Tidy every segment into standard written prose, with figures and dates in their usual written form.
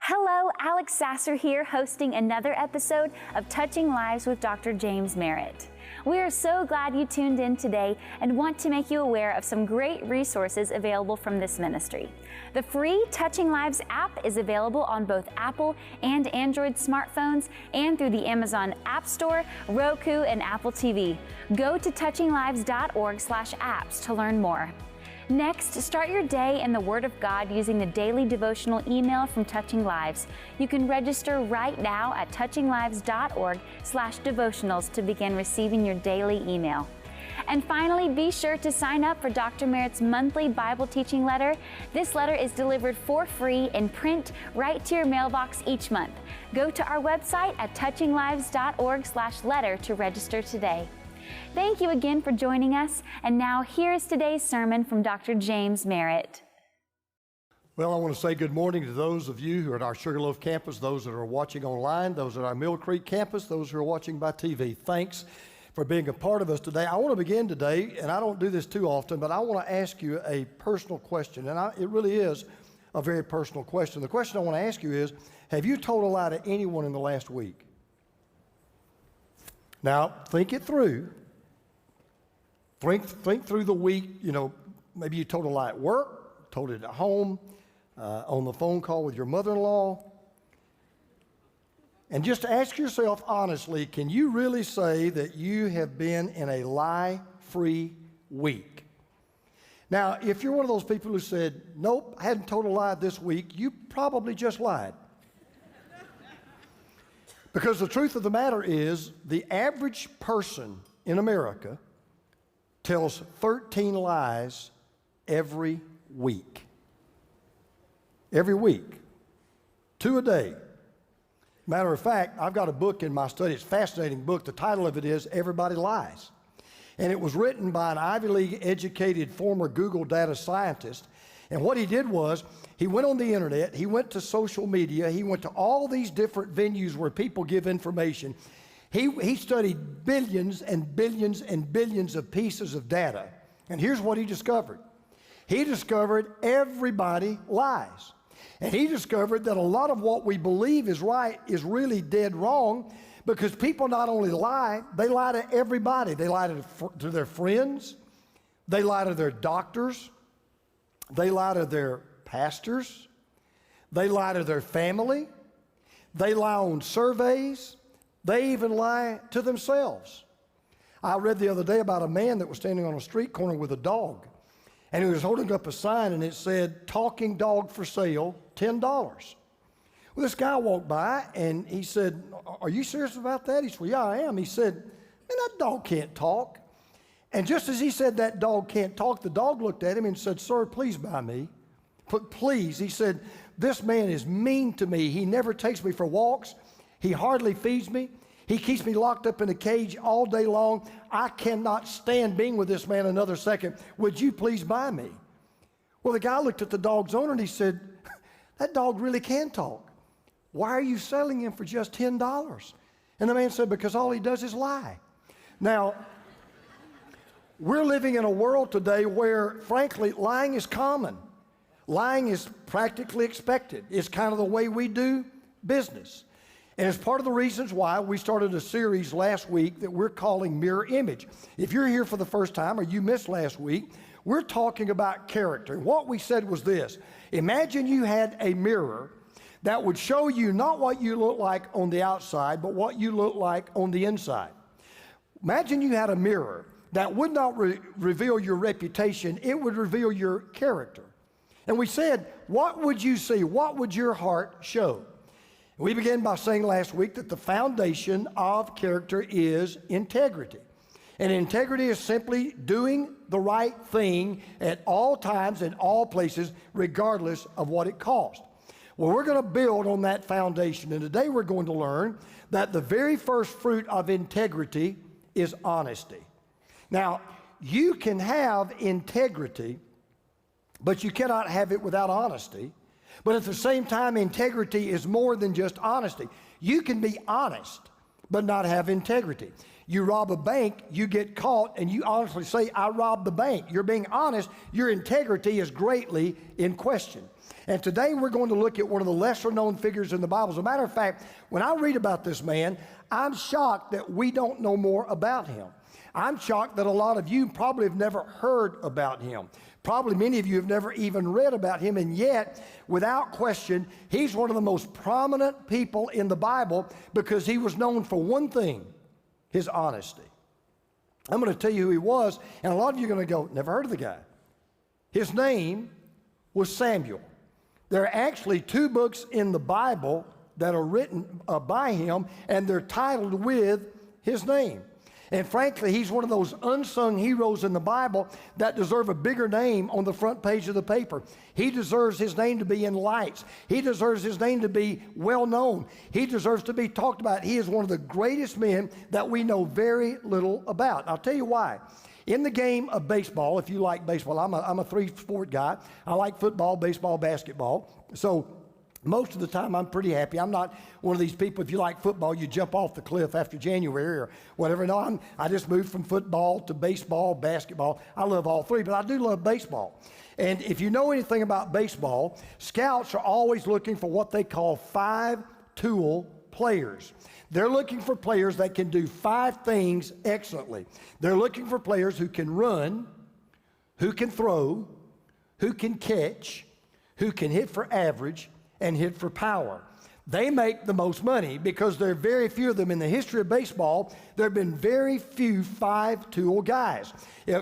Hello, Alex Sasser here, hosting another episode of Touching Lives with Dr. James Merritt. We are so glad you tuned in today and want to make you aware of some great resources available from this ministry. The free Touching Lives app is available on both Apple and Android smartphones and through the Amazon App Store, Roku, and Apple TV. Go to touchinglives.org/apps to learn more. Next, start your day in the Word of God using the daily devotional email from Touching Lives. You can register right now at touchinglives.org/devotionals to begin receiving your daily email. And finally, be sure to sign up for Dr. Merritt's monthly Bible teaching letter. This letter is delivered for free in print right to your mailbox each month. Go to our website at touchinglives.org/letter to register today. Thank you again for joining us, and now here is today's sermon from Dr. James Merritt. Well, I want to say good morning to those of you who are at our Sugarloaf campus, those that are watching online, those at our Mill Creek campus, those who are watching by TV. Thanks for being a part of us today. I want to begin today, and I don't do this too often, but I want to ask you a personal question, and it really is a very personal question. The question I want to ask you is, have you told a lie to anyone in the last week? Now, think it through. Think through the week. You know, maybe you told a lie at work, told it at home, on the phone call with your mother-in-law. And just ask yourself honestly, can you really say that you have been in a lie-free week? Now, if you're one of those people who said, nope, I hadn't told a lie this week, you probably just lied. Because the truth of the matter is, the average person in America tells 13 lies every week. Every week. 2 a day. Matter of fact, I've got a book in my study. It's a fascinating book. The title of it is Everybody Lies. And it was written by an Ivy League educated former Google data scientist. And what he did was, he went on the internet, he went to social media, he went to all these different venues where people give information. He studied billions and billions and billions of pieces of data. And here's what he discovered. He discovered everybody lies. And he discovered that a lot of what we believe is right is really dead wrong, because people not only lie, they lie to everybody. They lie to their friends, they lie to their doctors, they lie to their pastors, they lie to their family, they lie on surveys, they even lie to themselves. I read the other day about a man that was standing on a street corner with a dog, and he was holding up a sign and it said, "Talking dog for sale, $10." Well, this guy walked by and he said, "Are you serious about that?" He said, "Well, yeah, I am." He said, "Man, that dog can't talk." And just as he said that dog can't talk, the dog looked at him and said, "Sir, please buy me. Please." He said, "This man is mean to me. He never takes me for walks. He hardly feeds me. He keeps me locked up in a cage all day long. I cannot stand being with this man another second. Would you please buy me?" Well, the guy looked at the dog's owner and he said, "That dog really can talk. Why are you selling him for just $10? And the man said, "Because all he does is lie." Now, we're living in a world today where, frankly, lying is common. Lying is practically expected. It's kind of the way we do business. And it's part of the reasons why we started a series last week that we're calling Mirror Image. If you're here for the first time or you missed last week, we're talking about character. And what we said was this: imagine you had a mirror that would show you not what you look like on the outside, but what you look like on the inside. Imagine you had a mirror that would not reveal your reputation, it would reveal your character. And we said, what would you see? What would your heart show? We began by saying last week that the foundation of character is integrity. And integrity is simply doing the right thing at all times and all places, regardless of what it costs. Well, we're going to build on that foundation, and today we're going to learn that the very first fruit of integrity is honesty. Now, you can have integrity, but you cannot have it without honesty. But at the same time, integrity is more than just honesty. You can be honest, but not have integrity. You rob a bank, you get caught, and you honestly say, I robbed the bank. You're being honest. Your integrity is greatly in question. And today we're going to look at one of the lesser known figures in the Bible. As a matter of fact, when I read about this man, I'm shocked that we don't know more about him. I'm shocked that a lot of you probably have never heard about him. Probably many of you have never even read about him, and yet, without question, he's one of the most prominent people in the Bible because he was known for one thing: his honesty. I'm going to tell you who he was, and a lot of you are going to go, never heard of the guy. His name was Samuel. There are actually 2 books in the Bible that are written by him, and they're titled with his name. And frankly, he's one of those unsung heroes in the Bible that deserve a bigger name on the front page of the paper. He deserves his name to be in lights. He deserves his name to be well known. He deserves to be talked about. He is one of the greatest men that we know very little about. I'll tell you why. In the game of baseball, if you like baseball, I'm a 3-sport guy. I like football, baseball, basketball. So most of the time, I'm pretty happy. I'm not one of these people, if you like football, you jump off the cliff after January or whatever. No, I just moved from football to baseball, basketball. I love all 3, but I do love baseball. And if you know anything about baseball, scouts are always looking for what they call 5-tool players. They're looking for players that can do 5 things excellently. They're looking for players who can run, who can throw, who can catch, who can hit for average, and hit for power. They make the most money because there are very few of them in the history of baseball. There have been very few 5-tool guys.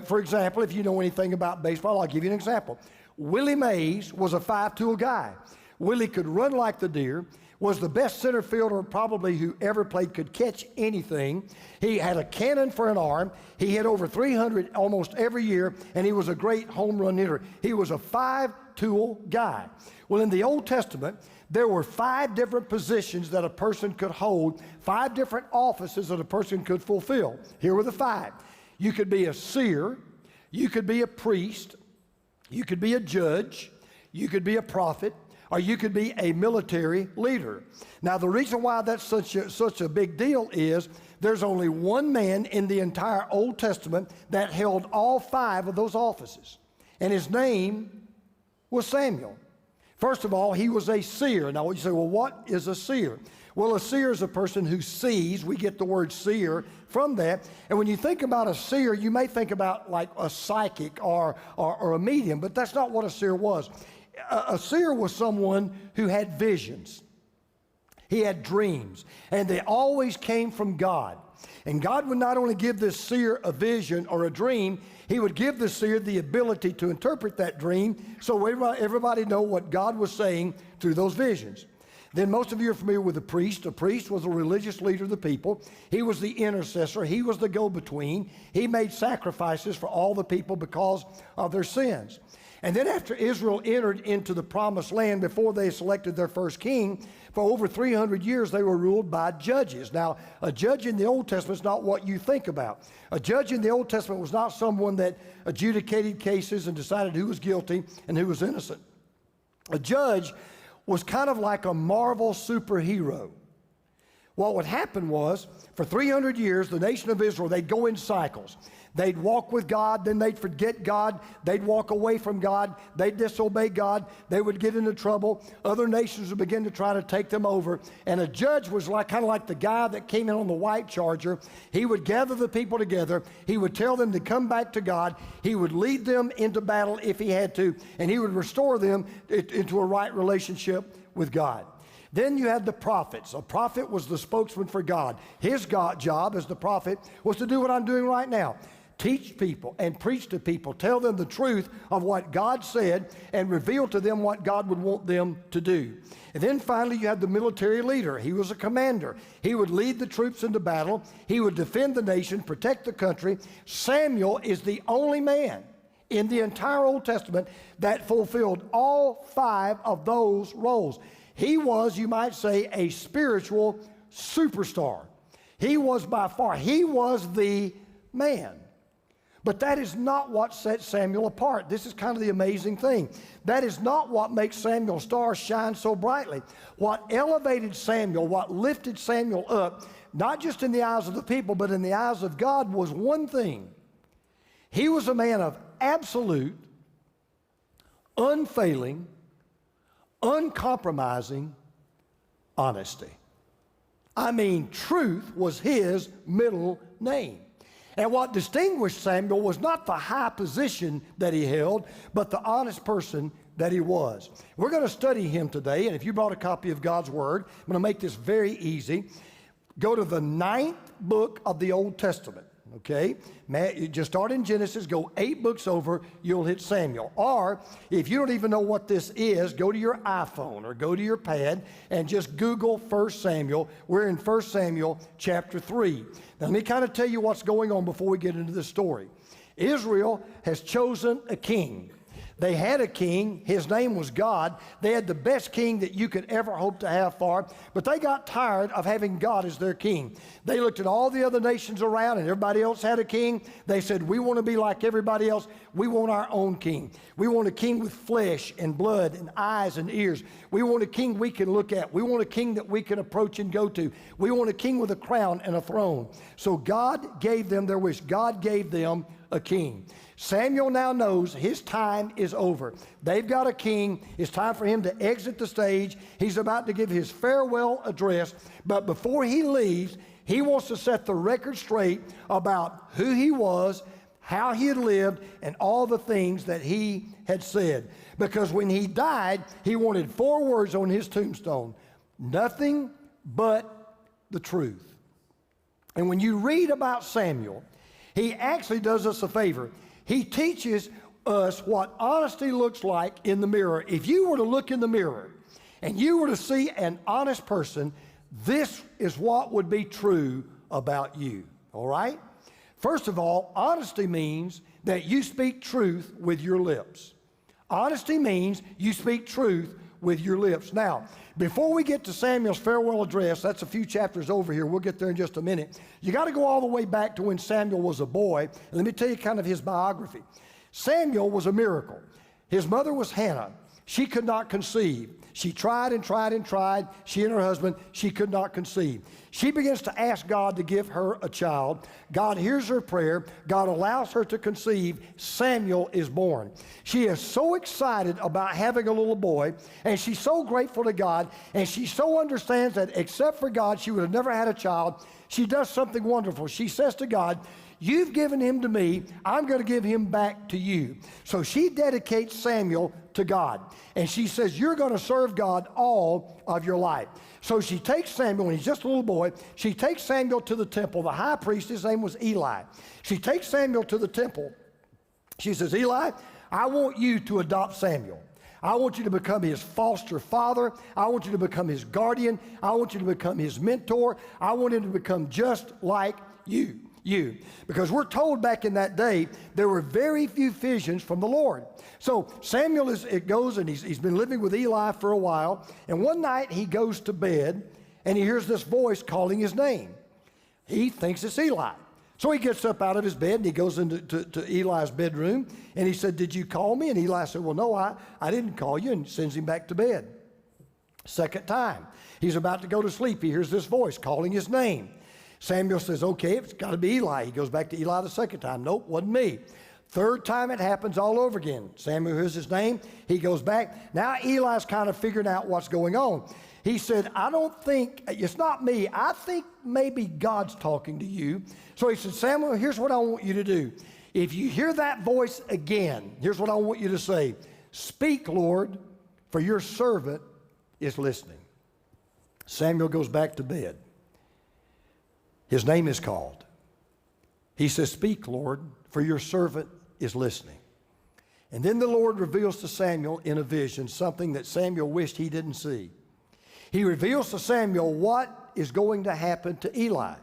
For example, if you know anything about baseball, I'll give you an example. Willie Mays was a 5-tool guy. Willie could run like the deer, was the best center fielder probably who ever played, could catch anything. He had a cannon for an arm. He hit over 300 almost every year, and he was a great home run hitter. He was a 5-tool guy. Well, in the Old Testament, there were 5 different positions that a person could hold, 5 different offices that a person could fulfill. Here were the 5. You could be a seer, you could be a priest, you could be a judge, you could be a prophet, or you could be a military leader. Now, the reason why that's such a big deal is there's only one man in the entire Old Testament that held all 5 of those offices, and his name was Samuel. First of all, he was a seer. Now, you say, well, what is a seer? Well, a seer is a person who sees. We get the word seer from that. And when you think about a seer, you may think about like a psychic or a medium, but that's not what a seer was. A seer was someone who had visions. He had dreams, and they always came from God. And God would not only give this seer a vision or a dream, he would give the seer the ability to interpret that dream so everybody know what God was saying through those visions. Then most of you are familiar with a priest. A priest was a religious leader of the people. He was the intercessor. He was the go-between. He made sacrifices for all the people because of their sins. And then after Israel entered into the promised land, before they selected their first king, for over 300 years they were ruled by judges. Now, a judge in the Old Testament is not what you think about. A judge in the Old Testament was not someone that adjudicated cases and decided who was guilty and who was innocent. A judge was kind of like a Marvel superhero. What would happen was, for 300 years, the nation of Israel, they'd go in cycles. They'd walk with God, then they'd forget God. They'd walk away from God. They'd disobey God. They would get into trouble. Other nations would begin to try to take them over. And a judge was kind of like the guy that came in on the white charger. He would gather the people together. He would tell them to come back to God. He would lead them into battle if he had to, and he would restore them into a right relationship with God. Then you had the prophets. A prophet was the spokesman for God. His job as the prophet was to do what I'm doing right now. Teach people and preach to people. Tell them the truth of what God said and reveal to them what God would want them to do. And then finally you had the military leader. He was a commander. He would lead the troops into battle. He would defend the nation, protect the country. Samuel is the only man in the entire Old Testament that fulfilled all 5 of those roles. He was, you might say, a spiritual superstar. He was by far, he was the man. But that is not what set Samuel apart. This is kind of the amazing thing. That is not what makes Samuel's star shine so brightly. What elevated Samuel, what lifted Samuel up, not just in the eyes of the people, but in the eyes of God, was one thing. He was a man of absolute, unfailing, uncompromising honesty. I mean, truth was his middle name. And what distinguished Samuel was not the high position that he held, but the honest person that he was. We're going to study him today, and if you brought a copy of God's Word, I'm going to make this very easy. Go to the 9th book of the Old Testament, okay? You just start in Genesis, go 8 books over, you'll hit Samuel. Or, if you don't even know what this is, go to your iPhone or go to your pad and just Google 1 Samuel. We're in 1 Samuel chapter 3. Now, let me kind of tell you what's going on before we get into this story. Israel has chosen a king. They had a king. His name was God. They had the best king that you could ever hope to have for, but they got tired of having God as their king. They looked at all the other nations around, and everybody else had a king. They said, we want to be like everybody else. We want our own king. We want a king with flesh and blood and eyes and ears. We want a king we can look at. We want a king that we can approach and go to. We want a king with a crown and a throne. So God gave them their wish. God gave them a king. Samuel now knows his time is over. They've got a king. It's time for him to exit the stage. He's about to give his farewell address. But before he leaves, he wants to set the record straight about who he was, how he had lived, and all the things that he had said. Because when he died, he wanted 4 words on his tombstone: nothing but the truth. And when you read about Samuel, he actually does us a favor. He teaches us what honesty looks like in the mirror. If you were to look in the mirror and you were to see an honest person, this is what would be true about you, all right? First of all, honesty means that you speak truth with your lips. Honesty means you speak truth with your lips. Now, before we get to Samuel's farewell address, that's a few chapters over here. We'll get there in just a minute. You got to go all the way back to when Samuel was a boy. And let me tell you kind of his biography. Samuel was a miracle. His mother was Hannah. She could not conceive. She tried and tried and tried. She and her husband, she could not conceive. She begins to ask God to give her a child. God hears her prayer. God allows her to conceive. Samuel is born. She is so excited about having a little boy, and she's so grateful to God, and she so understands that except for God, she would have never had a child. She does something wonderful. She says to God, you've given him to me. I'm going to give him back to you. So she dedicates Samuel to God. And she says, you're going to serve God all of your life. So she takes Samuel, and he's just a little boy. She takes Samuel to the temple. The high priest, his name was Eli. She takes Samuel to the temple. She says, Eli, I want you to adopt Samuel. I want you to become his foster father. I want you to become his guardian. I want you to become his mentor. I want him to become just like you. Because we're told back in that day, there were very few visions from the Lord. So Samuel goes and he's been living with Eli for a while. And one night he goes to bed and he hears this voice calling his name. He thinks it's Eli. So he gets up out of his bed and he goes into to Eli's bedroom and he said, did you call me? And Eli said, well, no, I didn't call you, and sends him back to bed. Second time, he's about to go to sleep. He hears this voice calling his name. Samuel says, okay, it's got to be Eli. He goes back to Eli the second time. Nope, wasn't me. Third time it happens all over again. Samuel hears his name. He goes back. Now Eli's kind of figuring out what's going on. He said, I don't think, it's not me. I think maybe God's talking to you. So he said, Samuel, here's what I want you to do. If you hear that voice again, here's what I want you to say. Speak, Lord, for your servant is listening. Samuel goes back to bed. His name is called. He says, speak, Lord, for your servant is listening. And then the Lord reveals to Samuel in a vision something that Samuel wished he didn't see. He reveals to Samuel what is going to happen to Eli.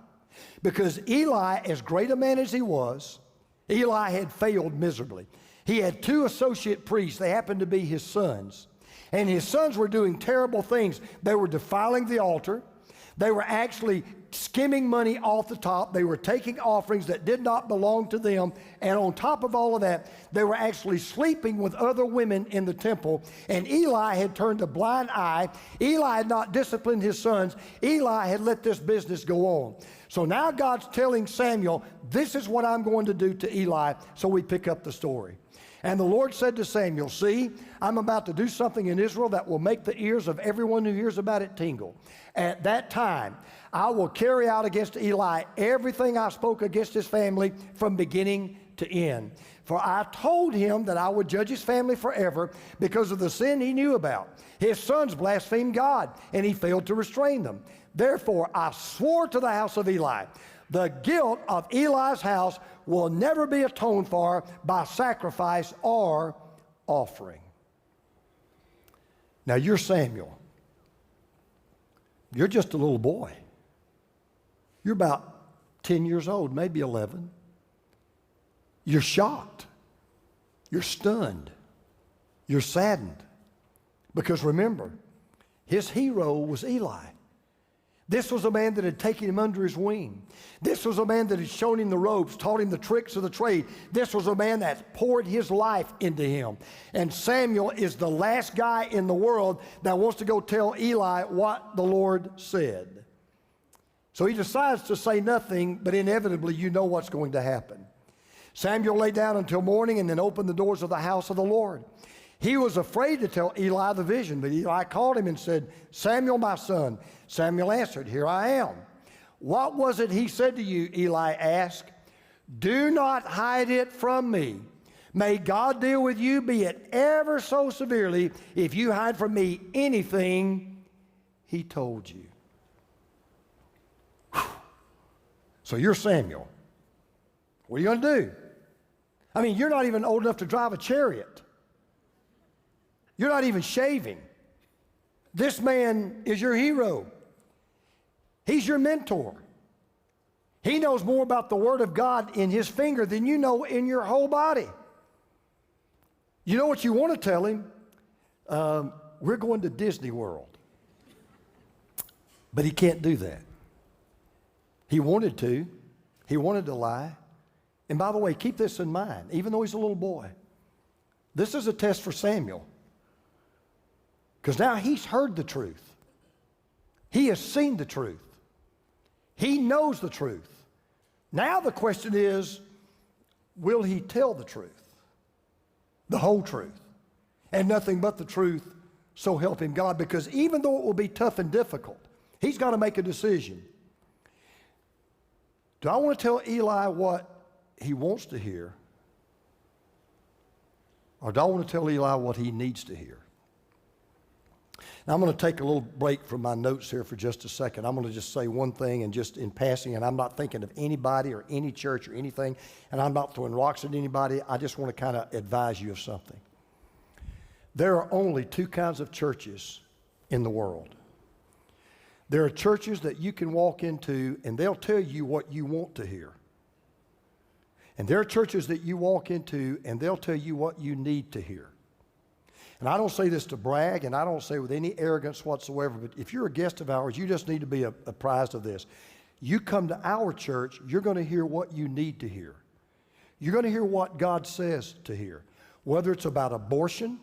Because Eli, as great a man as he was, Eli had failed miserably. He had 2 associate priests. They happened to be his sons. And his sons were doing terrible things. They were defiling the altar. They were actually skimming money off the top. They were taking offerings that did not belong to them. And on top of all of that, they were actually sleeping with other women in the temple. And Eli had turned a blind eye. Eli had not disciplined his sons. Eli had let this business go on. So now God's telling Samuel, this is what I'm going to do to Eli. So we pick up the story. And the Lord said to Samuel, see, I'm about to do something in Israel that will make the ears of everyone who hears about it tingle. At that time, I will carry out against Eli everything I spoke against his family from beginning to end. For I told him that I would judge his family forever because of the sin he knew about. His sons blasphemed God, and he failed to restrain them. Therefore, I swore to the house of Eli, the guilt of Eli's house will never be atoned for by sacrifice or offering. Now you're Samuel. You're just a little boy. You're about 10 years old, maybe 11. You're shocked. You're stunned. You're saddened. Because remember, his hero was Eli. This was a man that had taken him under his wing. This was a man that had shown him the ropes, taught him the tricks of the trade. This was a man that poured his life into him. And Samuel is the last guy in the world that wants to go tell Eli what the Lord said. So he decides to say nothing, but inevitably you know what's going to happen. Samuel lay down until morning and then opened the doors of the house of the Lord. He was afraid to tell Eli the vision, but Eli called him and said, Samuel, my son. Samuel answered, here I am. What was it he said to you? Eli asked. Do not hide it from me. May God deal with you, be it ever so severely, if you hide from me anything he told you. Whew. So you're Samuel. What are you going to do? I mean, you're not even old enough to drive a chariot. You're not even shaving. This man is your hero. He's your mentor. He knows more about the Word of God in his finger than you know in your whole body. You know what you want to tell him? We're going to Disney World. But he can't do that. He wanted to. He wanted to lie. And by the way, keep this in mind, even though he's a little boy. This is a test for Samuel. Because now he's heard the truth. He has seen the truth. He knows the truth. Now the question is, will he tell the truth? The whole truth. And nothing but the truth, so help him God. Because even though it will be tough and difficult, he's got to make a decision. Do I want to tell Eli what he wants to hear? Or do I want to tell Eli what he needs to hear? Now, I'm going to take a little break from my notes here for just a second. I'm going to just say one thing, and just in passing, and I'm not thinking of anybody or any church or anything, and I'm not throwing rocks at anybody. I just want to kind of advise you of something. There are only two kinds of churches in the world. There are churches that you can walk into, and they'll tell you what you want to hear. And there are churches that you walk into, and they'll tell you what you need to hear. And I don't say this to brag, and I don't say with any arrogance whatsoever, but if you're a guest of ours, you just need to be apprised of this. You come to our church, you're going to hear what you need to hear. You're going to hear what God says to hear, whether it's about abortion,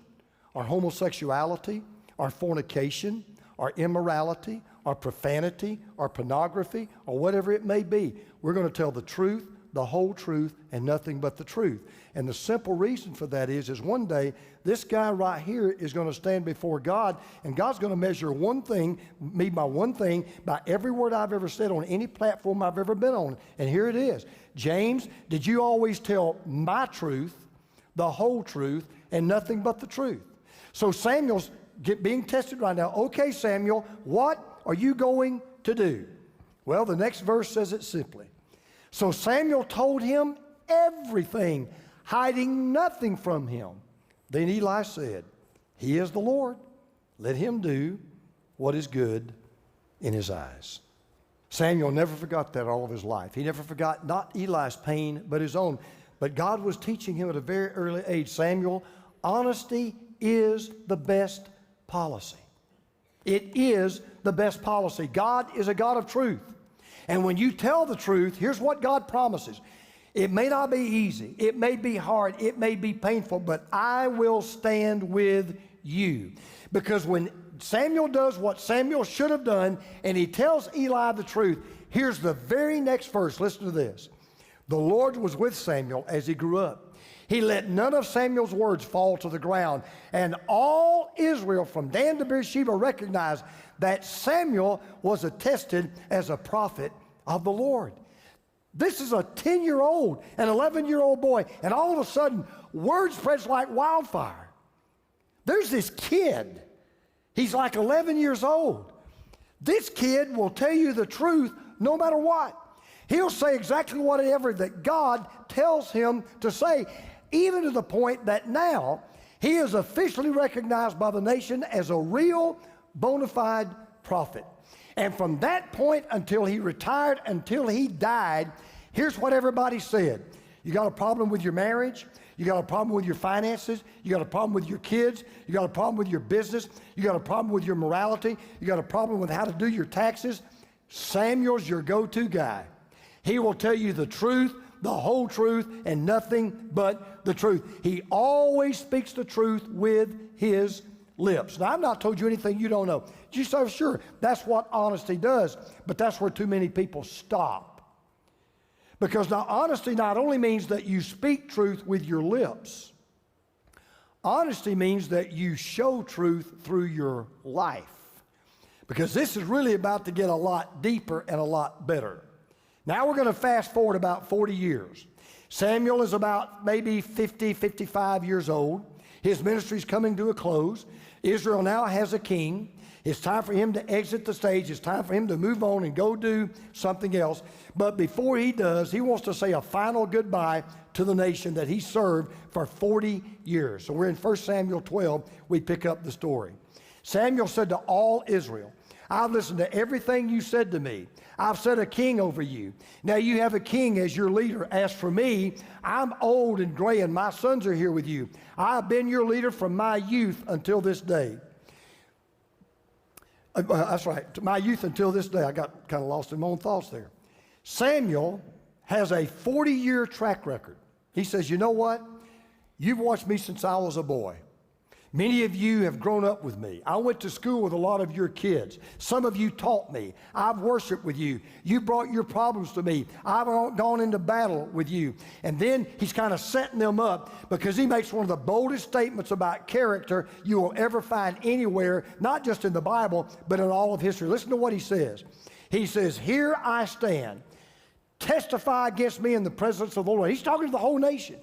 or homosexuality, or fornication, or immorality, or profanity, or pornography, or whatever it may be. We're going to tell the truth, the whole truth, and nothing but the truth. And the simple reason for that is one day, this guy right here is going to stand before God, and God's going to measure me by one thing, by every word I've ever said on any platform I've ever been on. And here it is. James, did you always tell my truth, the whole truth, and nothing but the truth? So Samuel's being tested right now. Okay, Samuel, what are you going to do? Well, the next verse says it simply. So Samuel told him everything, hiding nothing from him. Then Eli said, he is the Lord. Let him do what is good in his eyes. Samuel never forgot that all of his life. He never forgot not Eli's pain, but his own. But God was teaching him at a very early age, Samuel, honesty is the best policy. It is the best policy. God is a God of truth. And when you tell the truth, here's what God promises. It may not be easy. It may be hard. It may be painful, but I will stand with you. Because when Samuel does what Samuel should have done, and he tells Eli the truth, here's the very next verse. Listen to this. The Lord was with Samuel as he grew up. He let none of Samuel's words fall to the ground. And all Israel from Dan to Beersheba recognized that Samuel was attested as a prophet of the Lord. This is a 10-year-old, an 11-year-old boy, and all of a sudden, word spreads like wildfire. There's this kid. He's like 11 years old. This kid will tell you the truth no matter what. He'll say exactly whatever that God tells him to say, even to the point that now he is officially recognized by the nation as a real bona fide prophet. And from that point until he retired, until he died, here's what everybody said. You got a problem with your marriage? You got a problem with your finances? You got a problem with your kids? You got a problem with your business? You got a problem with your morality? You got a problem with how to do your taxes? Samuel's your go-to guy. He will tell you the truth, the whole truth, and nothing but the truth. He always speaks the truth with his lips. Now, I've not told you anything you don't know. You say, sure, that's what honesty does, but that's where too many people stop. Because now honesty not only means that you speak truth with your lips, honesty means that you show truth through your life. Because this is really about to get a lot deeper and a lot better. Now we're going to fast forward about 40 years. Samuel is about maybe 50, 55 years old. His ministry is coming to a close. Israel now has a king. It's time for him to exit the stage. It's time for him to move on and go do something else. But before he does, he wants to say a final goodbye to the nation that he served for 40 years. So we're in 1 Samuel 12. We pick up the story. Samuel said to all Israel, I've listened to everything you said to me. I've set a king over you. Now you have a king as your leader. As for me, I'm old and gray, and my sons are here with you. I've been your leader from my youth until this day. That's right, my youth until this day. I got kind of lost in my own thoughts there. Samuel has a 40-year track record. He says, you know what? You've watched me since I was a boy. Many of you have grown up with me. I went to school with a lot of your kids. Some of you taught me. I've worshiped with you. You brought your problems to me. I've gone into battle with you. And then he's kind of setting them up because he makes one of the boldest statements about character you will ever find anywhere, not just in the Bible, but in all of history. Listen to what he says. He says, here I stand. Testify against me in the presence of the Lord. He's talking to the whole nation.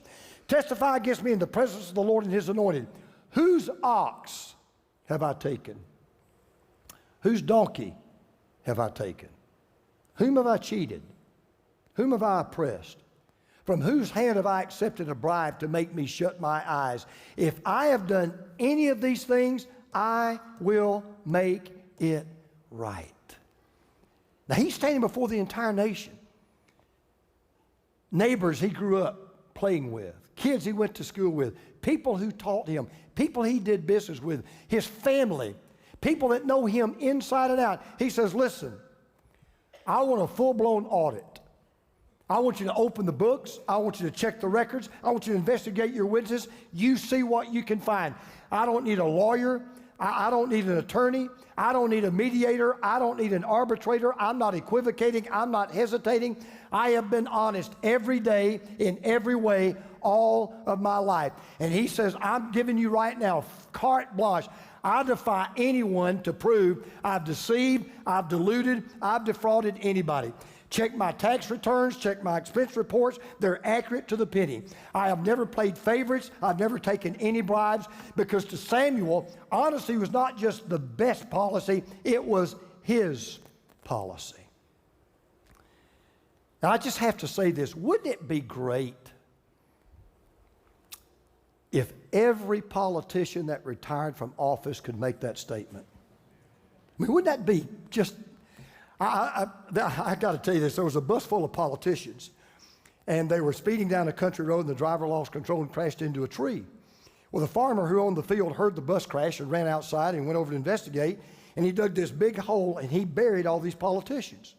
Testify against me in the presence of the Lord and his anointed. Whose ox have I taken? Whose donkey have I taken? Whom have I cheated? Whom have I oppressed? From whose hand have I accepted a bribe to make me shut my eyes? If I have done any of these things, I will make it right. Now he's standing before the entire nation. Neighbors he grew up playing with, kids he went to school with, people who taught him, people he did business with, his family, people that know him inside and out. He says, listen, I want a full-blown audit. I want you to open the books. I want you to check the records. I want you to investigate your witnesses. You see what you can find. I don't need a lawyer. I don't need an attorney. I don't need a mediator. I don't need an arbitrator. I'm not equivocating. I'm not hesitating. I have been honest every day in every way all of my life. And he says, I'm giving you right now carte blanche. I defy anyone to prove I've deceived, I've deluded, I've defrauded anybody. Check my tax returns, check my expense reports. They're accurate to the penny. I have never played favorites. I've never taken any bribes, because to Samuel, honesty was not just the best policy, it was his policy. Now, I just have to say this. Wouldn't it be great if every politician that retired from office could make that statement? I mean, wouldn't that be just... I got to tell you this. There was a bus full of politicians, and they were speeding down a country road, and the driver lost control and crashed into a tree. Well, the farmer who owned the field heard the bus crash and ran outside and went over to investigate. And he dug this big hole and he buried all these politicians.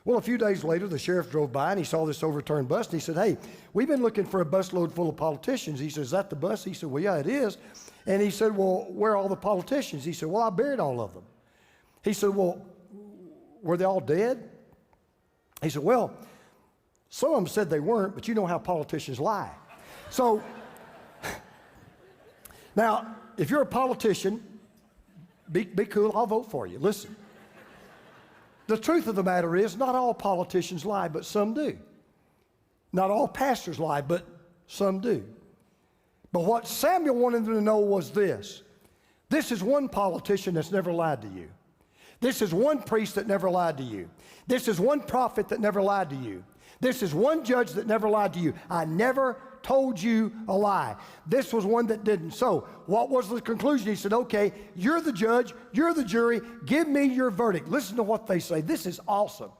Well, a few days later, the sheriff drove by and he saw this overturned bus and he said, hey, we've been looking for a busload full of politicians. He said, is that the bus? He said, well, yeah, it is. And he said, well, where are all the politicians? He said, well, I buried all of them. He said, well, were they all dead? He said, well, some of them said they weren't, but you know how politicians lie. So, now, if you're a politician, be cool, I'll vote for you. Listen, the truth of the matter is not all politicians lie, but some do. Not all pastors lie, but some do. But what Samuel wanted them to know was this. This is one politician that's never lied to you. This is one priest that never lied to you. This is one prophet that never lied to you. This is one judge that never lied to you. I never told you a lie. This was one that didn't. So what was the conclusion? He said, okay, you're the judge, you're the jury, give me your verdict. Listen to what they say. This is awesome.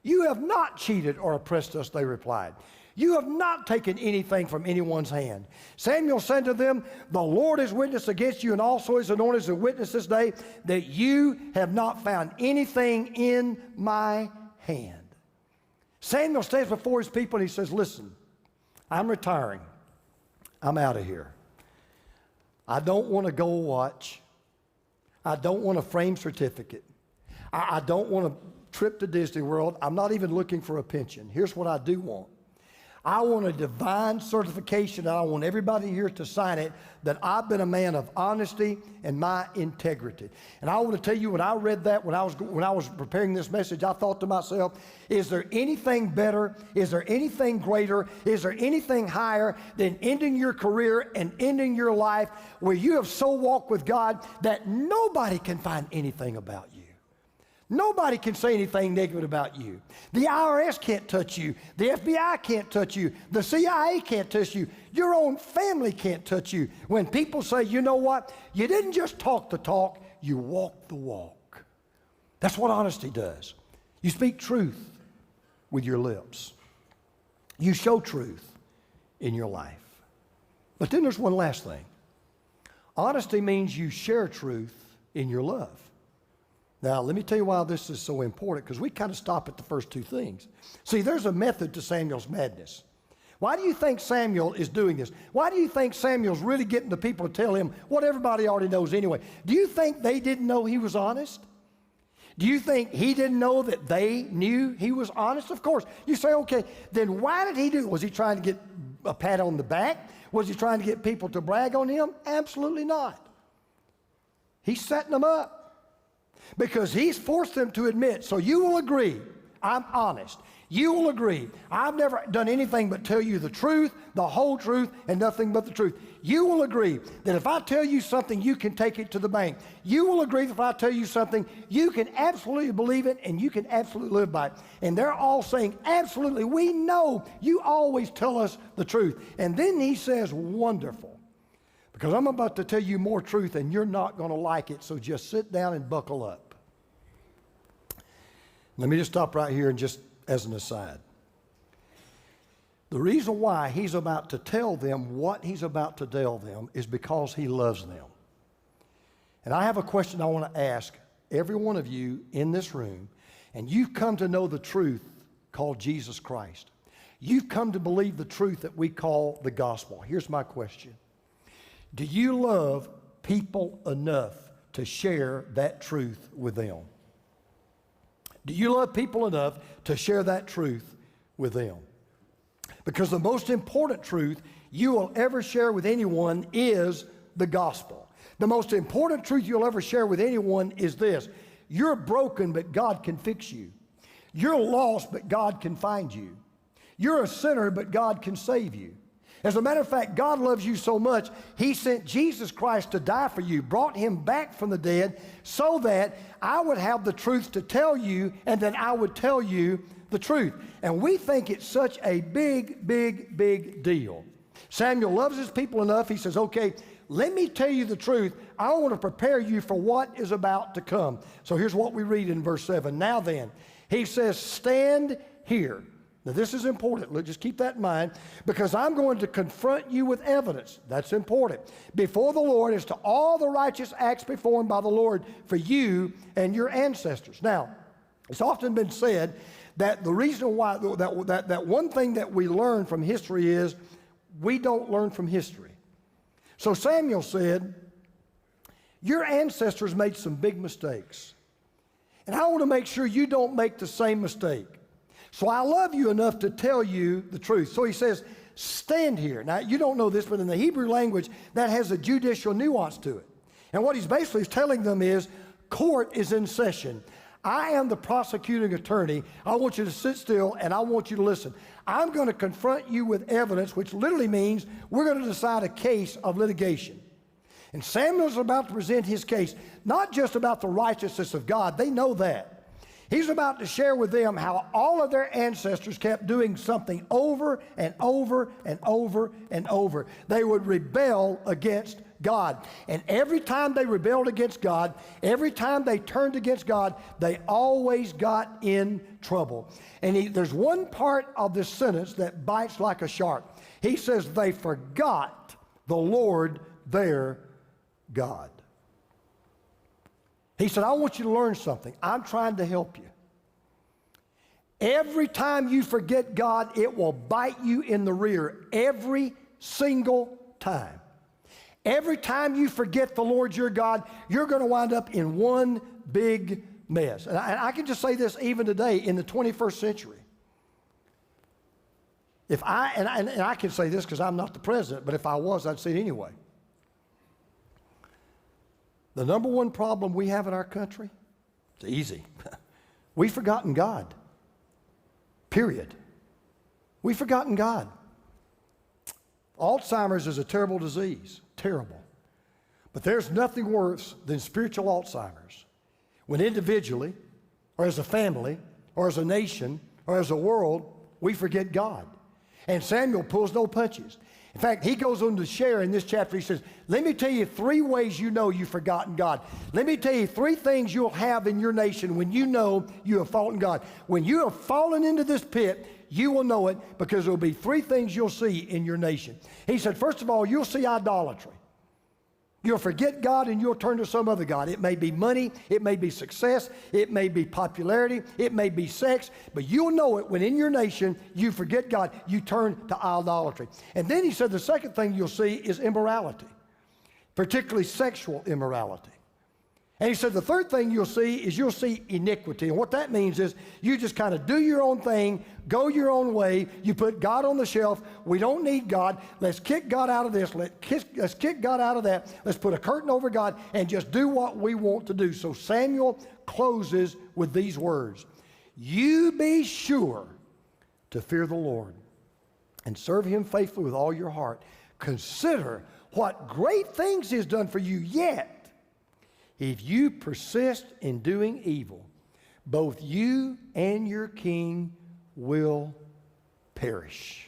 You have not cheated or oppressed us, they replied. You have not taken anything from anyone's hand. Samuel said to them, the Lord is witness against you, and also his anointed is a witness this day, that you have not found anything in my hand. Samuel stands before his people and he says, listen, I'm retiring. I'm out of here. I don't want a gold watch. I don't want a framed certificate. I don't want a trip to Disney World. I'm not even looking for a pension. Here's what I do want. I want a divine certification, and I want everybody here to sign it, that I've been a man of honesty and my integrity. And I want to tell you, when I read that, when I was preparing this message, I thought to myself, is there anything better? Is there anything greater? Is there anything higher than ending your career and ending your life where you have so walked with God that nobody can find anything about you? Nobody can say anything negative about you. The IRS can't touch you. The FBI can't touch you. The CIA can't touch you. Your own family can't touch you. When people say, you know what? You didn't just talk the talk, you walk the walk. That's what honesty does. You speak truth with your lips. You show truth in your life. But then there's one last thing. Honesty means you share truth in your love. Now, let me tell you why this is so important, because we kind of stop at the first two things. See, there's a method to Samuel's madness. Why do you think Samuel is doing this? Why do you think Samuel's really getting the people to tell him what everybody already knows anyway? Do you think they didn't know he was honest? Do you think he didn't know that they knew he was honest? Of course. You say, okay, then why did he do it? Was he trying to get a pat on the back? Was he trying to get people to brag on him? Absolutely not. He's setting them up. Because he's forced them to admit, so you will agree, I'm honest. You will agree, I've never done anything but tell you the truth, the whole truth, and nothing but the truth. You will agree that if I tell you something, you can take it to the bank. You will agree that if I tell you something, you can absolutely believe it and you can absolutely live by it. And they're all saying, absolutely, we know you always tell us the truth. And then he says, wonderful. Because I'm about to tell you more truth and you're not going to like it, so just sit down and buckle up. Let me just stop right here and just as an aside. The reason why he's about to tell them what he's about to tell them is because he loves them. And I have a question I want to ask every one of you in this room, and you've come to know the truth called Jesus Christ. You've come to believe the truth that we call the gospel. Here's my question. Do you love people enough to share that truth with them? Do you love people enough to share that truth with them? Because the most important truth you will ever share with anyone is the gospel. The most important truth you'll ever share with anyone is this. You're broken, but God can fix you. You're lost, but God can find you. You're a sinner, but God can save you. As a matter of fact, God loves you so much, he sent Jesus Christ to die for you, brought him back from the dead so that I would have the truth to tell you and that I would tell you the truth. And we think it's such a big, big, big deal. Samuel loves his people enough. He says, okay, let me tell you the truth. I want to prepare you for what is about to come. So here's what we read in verse 7. Now then, he says, stand here. Now, this is important. Look, just keep that in mind, because I'm going to confront you with evidence. That's important. Before the Lord, as to all the righteous acts performed by the Lord for you and your ancestors. Now, it's often been said that the reason why, that one thing that we learn from history is we don't learn from history. So Samuel said, your ancestors made some big mistakes, and I want to make sure you don't make the same mistake. So I love you enough to tell you the truth. So he says, stand here. Now, you don't know this, but in the Hebrew language, that has a judicial nuance to it. And what he's basically telling them is, court is in session. I am the prosecuting attorney. I want you to sit still, and I want you to listen. I'm going to confront you with evidence, which literally means we're going to decide a case of litigation. And Samuel's about to present his case, not just about the righteousness of God. They know that. He's about to share with them how all of their ancestors kept doing something over and over and over and over. They would rebel against God. And every time they rebelled against God, every time they turned against God, they always got in trouble. And there's one part of this sentence that bites like a shark. He says, they forgot the Lord their God. He said, I want you to learn something. I'm trying to help you. Every time you forget God, it will bite you in the rear. Every single time. Every time you forget the Lord your God, you're going to wind up in one big mess. And I can just say this even today in the 21st century. If I can say this because I'm not the president, but if I was, I'd say it anyway. The number one problem we have in our country, it's easy. We've forgotten God. Period. We've forgotten God. Alzheimer's is a terrible disease. Terrible. But there's nothing worse than spiritual Alzheimer's. When individually, or as a family, or as a nation, or as a world, we forget God. And Samuel pulls no punches. In fact, he goes on to share in this chapter, he says, let me tell you 3 ways you know you've forgotten God. Let me tell you 3 things you'll have in your nation when you know you have fallen God. When you have fallen into this pit, you will know it because there will be 3 things you'll see in your nation. He said, first of all, you'll see idolatry. You'll forget God and you'll turn to some other God. It may be money, it may be success, it may be popularity, it may be sex, but you'll know it when in your nation you forget God, you turn to idolatry. And then he said the second thing you'll see is immorality, particularly sexual immorality. And he said the third thing you'll see iniquity. And what that means is you just kind of do your own thing, go your own way. You put God on the shelf. We don't need God. Let's kick God out of this. Let's kick God out of that. Let's put a curtain over God and just do what we want to do. So Samuel closes with these words. You be sure to fear the Lord and serve him faithfully with all your heart. Consider what great things he has done for you, yet if you persist in doing evil, both you and your king will perish.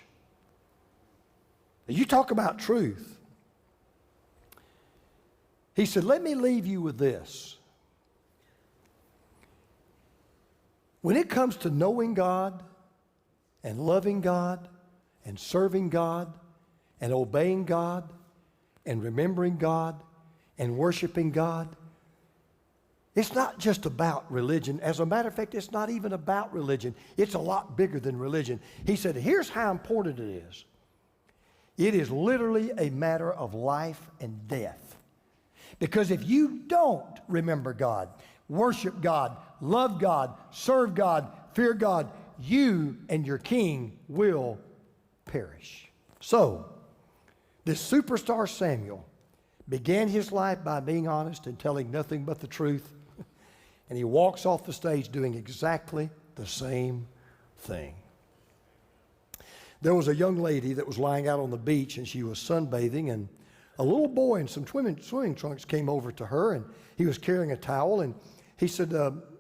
Now, you talk about truth. He said, let me leave you with this. When it comes to knowing God and loving God and serving God and obeying God and remembering God and worshiping God, it's not just about religion. As a matter of fact, it's not even about religion. It's a lot bigger than religion. He said, here's how important it is. It is literally a matter of life and death. Because if you don't remember God, worship God, love God, serve God, fear God, you and your king will perish. So, this superstar Samuel began his life by being honest and telling nothing but the truth. And he walks off the stage doing exactly the same thing. There was a young lady that was lying out on the beach and she was sunbathing, and a little boy in some swimming trunks came over to her, and he was carrying a towel, and he said,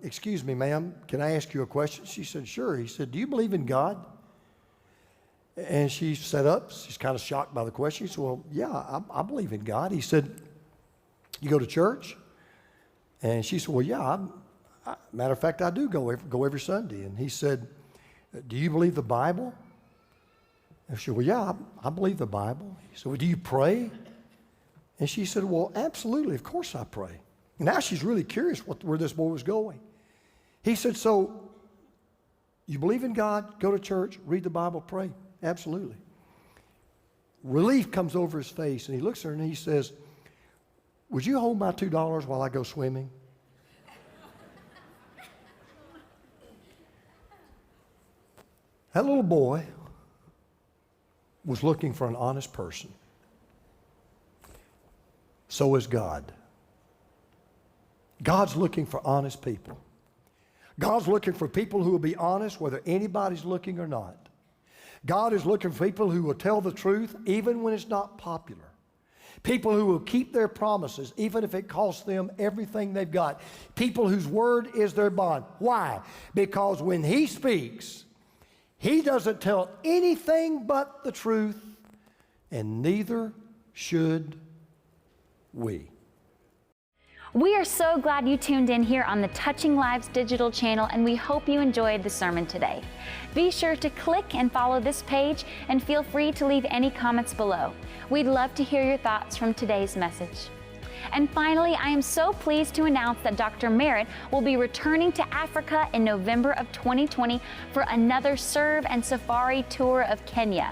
excuse me, ma'am, can I ask you a question? She said, sure. He said, do you believe in God? And she sat up. She's kind of shocked by the question. She said, well, yeah, I believe in God. He said, you go to church? And she said, well, yeah, matter of fact, I do go every Sunday. And he said, Do you believe the Bible? And she said, well, yeah, I believe the Bible. He said, well, do you pray? And she said, well, absolutely, of course I pray. And now she's really curious where this boy was going. He said, so you believe in God, go to church, read the Bible, pray? Absolutely. Relief comes over his face, and he looks at her and he says, would you hold my $2 while I go swimming? That little boy was looking for an honest person. So is God. God's looking for honest people. God's looking for people who will be honest whether anybody's looking or not. God is looking for people who will tell the truth even when it's not popular. People who will keep their promises even if it costs them everything they've got. People whose word is their bond. Why? Because when He speaks, He doesn't tell anything but the truth, and neither should we. We are so glad you tuned in here on the Touching Lives digital channel, and we hope you enjoyed the sermon today. Be sure to click and follow this page, and feel free to leave any comments below. We'd love to hear your thoughts from today's message. And finally, I am so pleased to announce that Dr. Merritt will be returning to Africa in November of 2020 for another Serve and Safari tour of Kenya.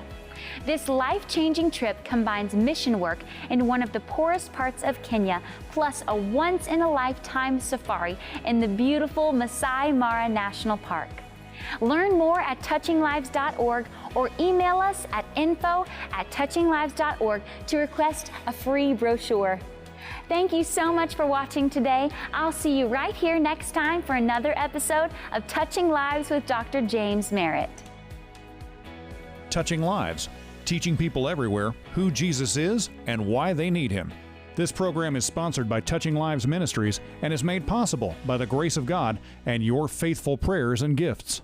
This life-changing trip combines mission work in one of the poorest parts of Kenya, plus a once-in-a-lifetime safari in the beautiful Masai Mara National Park. Learn more at touchinglives.org or email us at info@touchinglives.org to request a free brochure. Thank you so much for watching today. I'll see you right here next time for another episode of Touching Lives with Dr. James Merritt. Touching Lives, teaching people everywhere who Jesus is and why they need Him. This program is sponsored by Touching Lives Ministries and is made possible by the grace of God and your faithful prayers and gifts.